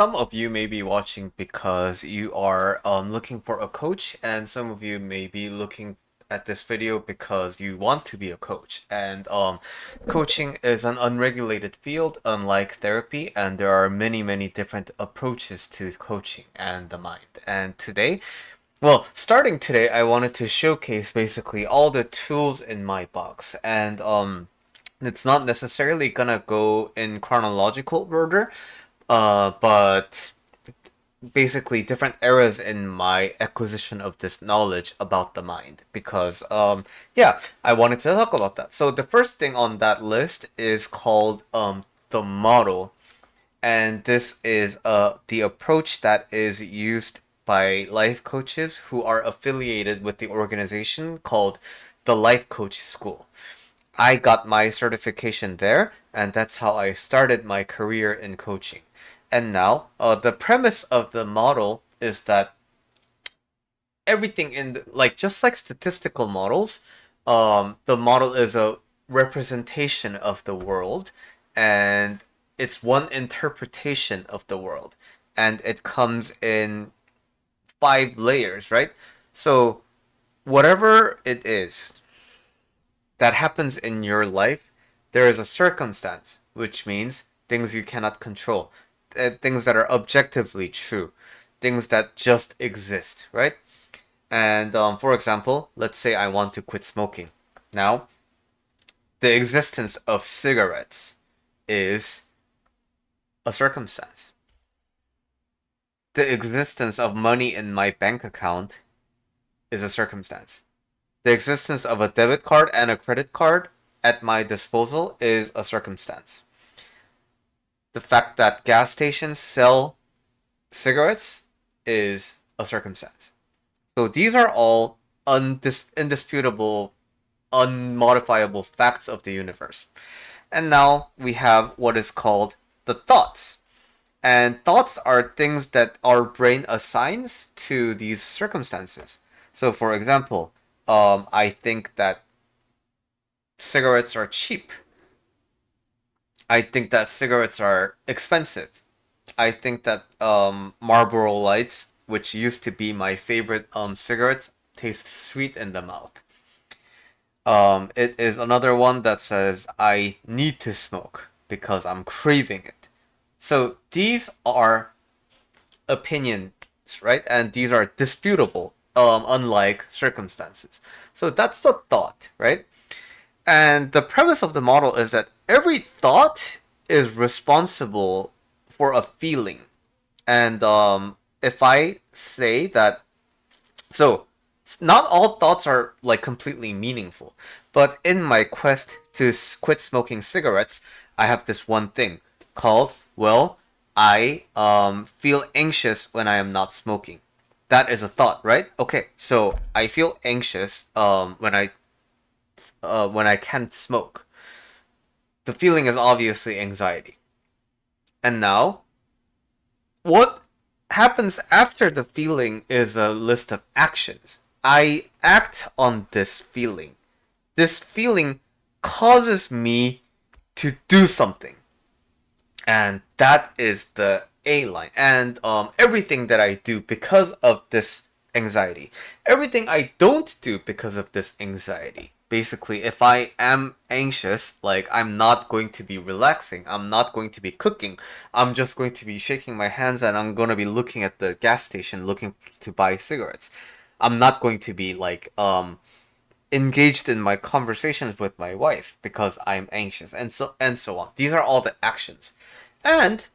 Some of you may be watching because you are looking for a coach, and some of you may be looking at this video because you want to be a coach. And coaching is an unregulated field, unlike therapy, and there are many, many different approaches to coaching and the mind. And today, starting today, I wanted to showcase basically all the tools in my box, and it's not necessarily gonna go in chronological order, but basically different eras in my acquisition of this knowledge about the mind because yeah, I wanted to talk about that. So the first thing on that list is called the model, and this is the approach that is used by life coaches who are affiliated with the organization called the Life Coach School. I got my certification there, and that's how I started my career in coaching. And now, the premise of the model is that everything like just like statistical models, the model is a representation of the world, and it's one interpretation of the world, and it comes in 5 layers, right? So whatever it is that happens in your life, there is a circumstance, which means things you cannot control, things that are objectively true, things that just exist, right? And for example, let's say I want to quit smoking. Now, the existence of cigarettes is a circumstance. The existence of money in my bank account is a circumstance. The existence of a debit card and a credit card at my disposal is a circumstance. The fact that gas stations sell cigarettes is a circumstance. So these are all indisputable, unmodifiable facts of the universe. And now we have what is called the thoughts. And thoughts are things that our brain assigns to these circumstances. So, for example, I think that cigarettes are cheap. I think that cigarettes are expensive. I think that Marlboro Lights, which used to be my favorite cigarettes, taste sweet in the mouth. It is another one that says I need to smoke because I'm craving it. So these are opinions, right? And these are disputable, unlike circumstances. So that's the thought, right? And the premise of the model is that every thought is responsible for a feeling. And if I say that, so not all thoughts are like completely meaningful, but in my quest to quit smoking cigarettes, I have this one thing called, well, I feel anxious when I am not smoking. That is a thought, right? Okay, so I feel anxious when I can't smoke. The feeling is obviously anxiety. And now, what happens after the feeling is a list of actions. I act on this feeling. This feeling causes me to do something. And that is the A line. And everything that I do because of this anxiety. Everything I don't do because of this anxiety. Basically, if I am anxious, like I'm not going to be relaxing, I'm not going to be cooking, I'm just going to be shaking my hands and I'm going to be looking at the gas station looking to buy cigarettes. I'm not going to be like engaged in my conversations with my wife because I'm anxious and so on. These are all the actions. And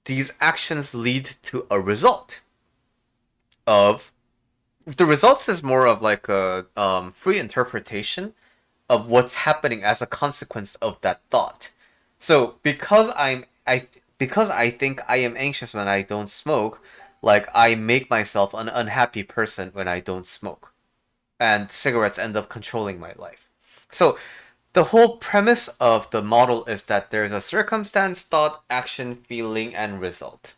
these actions lead to a result of the results is more of like a free interpretation of what's happening as a consequence of that thought. So because I think I am anxious when I don't smoke, like I make myself an unhappy person when I don't smoke, and cigarettes end up controlling my life. So the whole premise of the model is that there's a circumstance, thought, action, feeling, and result.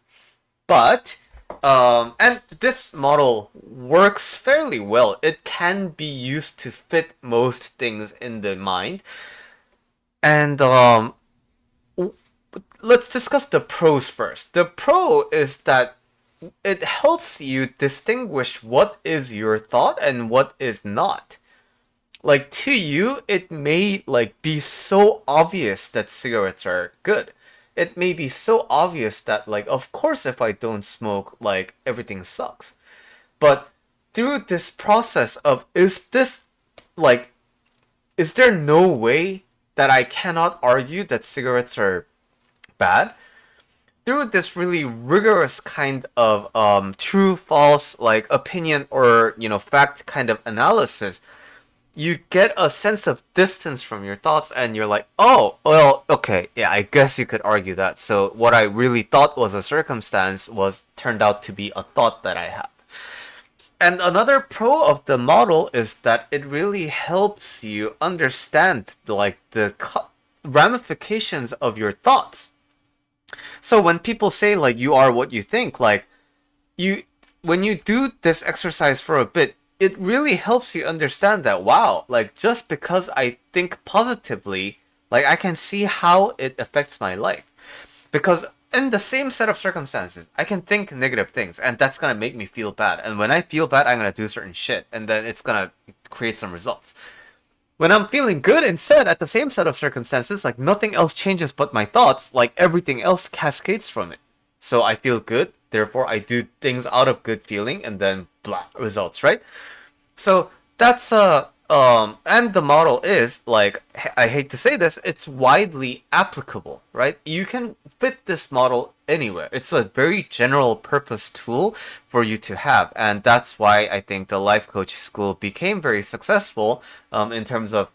But and this model works fairly well. It can be used to fit most things in the mind. And let's discuss the pros first. The pro is that it helps you distinguish what is your thought and what is not. Like, to you, it may like be so obvious that cigarettes are good. It may be so obvious that, like, of course if I don't smoke, like, everything sucks. But through this process of, like is there no way that I cannot argue that cigarettes are bad? Through this really rigorous kind of true false like opinion or fact kind of analysis, you get a sense of distance from your thoughts, and you're like, oh well, okay, yeah, I guess you could argue that. So what I really thought was a circumstance was turned out to be a thought that I have. And another pro of the model is that it really helps you understand like the ramifications of your thoughts. So when people say like you are what you think, like you when you do this exercise for a bit, it really helps you understand that, wow, like just because I think positively, like I can see how it affects my life. Because in the same set of circumstances, I can think negative things, and that's gonna make me feel bad. And when I feel bad, I'm gonna do certain shit, and then it's gonna create some results. When I'm feeling good instead, at the same set of circumstances, like nothing else changes but my thoughts, like everything else cascades from it. So I feel good, therefore I do things out of good feeling, and then blah, results, right? So that's and the model is like, I hate to say this, it's widely applicable, right? You can fit this model anywhere. It's a very general purpose tool for you to have, and that's why I think the life coach school became very successful in terms of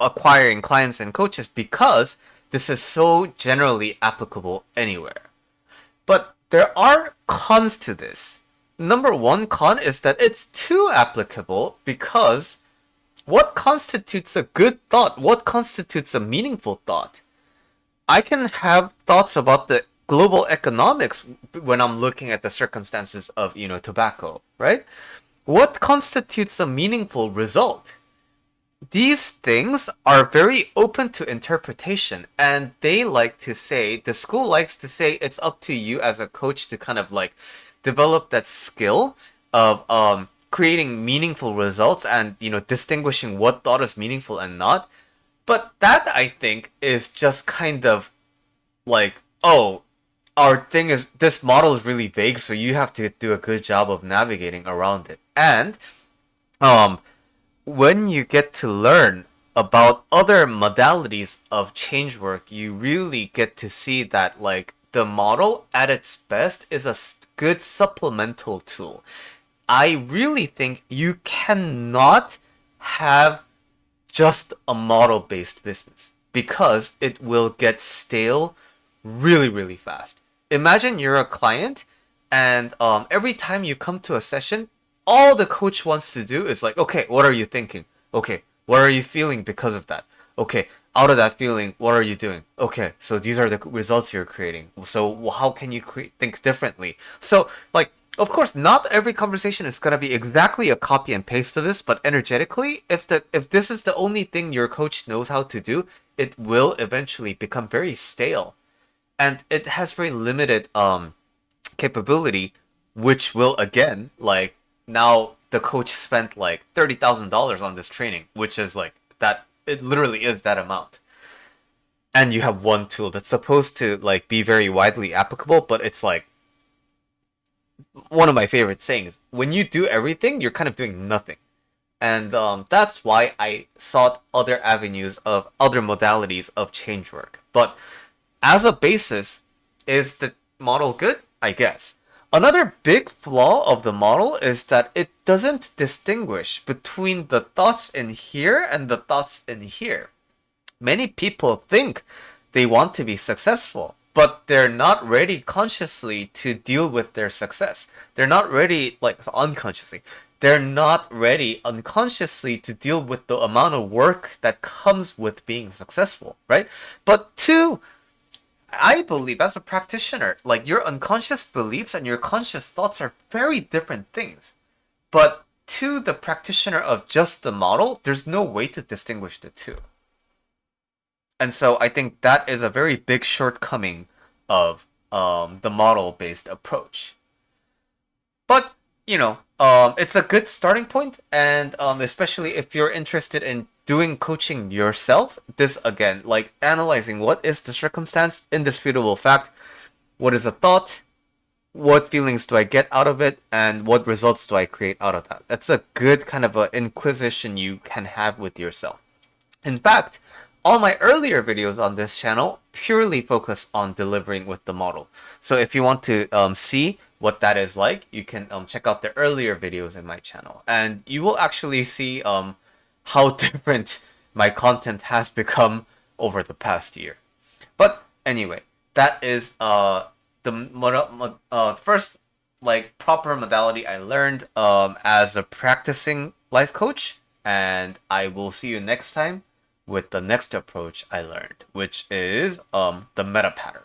acquiring clients and coaches, because this is so generally applicable anywhere. But there are cons to this. Number one con is that it's too applicable, because what constitutes a good thought? What constitutes a meaningful thought? I can have thoughts about the global economics when I'm looking at the circumstances of, tobacco, right? What constitutes a meaningful result? These things are very open to interpretation, and the school likes to say it's up to you as a coach to kind of like develop that skill of creating meaningful results and distinguishing what thought is meaningful and not. But that, I think, is just kind of like, oh, this model is really vague, so you have to do a good job of navigating around it. And um when you get to learn about other modalities of change work, you really get to see that like the model at its best is a good supplemental tool. I really think you cannot have just a model based business, because it will get stale really, really fast. Imagine you're a client, and every time you come to a session, all the coach wants to do is like, okay, what are you thinking? Okay, what are you feeling because of that? Okay, out of that feeling, what are you doing? Okay, so these are the results you're creating. So how can you think differently? So, like, of course, not every conversation is gonna be exactly a copy and paste of this, but energetically, if this is the only thing your coach knows how to do, it will eventually become very stale, and it has very limited capability, which will again, like, now the coach spent like $30,000 on this training, which is like that. It literally is that amount. And you have one tool that's supposed to like be very widely applicable, but it's like one of my favorite sayings: when you do everything, you're kind of doing nothing. And that's why I sought other avenues of other modalities of change work. But as a basis, is the model good? I guess. Another big flaw of the model is that it doesn't distinguish between the thoughts in here and the thoughts in here. Many people think they want to be successful, but they're not ready consciously to deal with their success. They're not ready, like unconsciously. They're not ready unconsciously to deal with the amount of work that comes with being successful, right? But two, I believe as a practitioner, like your unconscious beliefs and your conscious thoughts are very different things. But to the practitioner of just the model, there's no way to distinguish the two. And so I think that is a very big shortcoming of the model-based approach. But it's a good starting point, and especially if you're interested in doing coaching yourself. This again, like analyzing what is the circumstance, indisputable fact, what is a thought, what feelings do I get out of it, and what results do I create out of that. That's a good kind of a inquisition you can have with yourself. In fact, all my earlier videos on this channel purely focus on delivering with the model. So if you want to see what that is like, you can check out the earlier videos in my channel. And you will actually see how different my content has become over the past year. But anyway, that is the first like proper modality I learned as a practicing life coach, and I will see you next time with the next approach I learned, which is the meta pattern.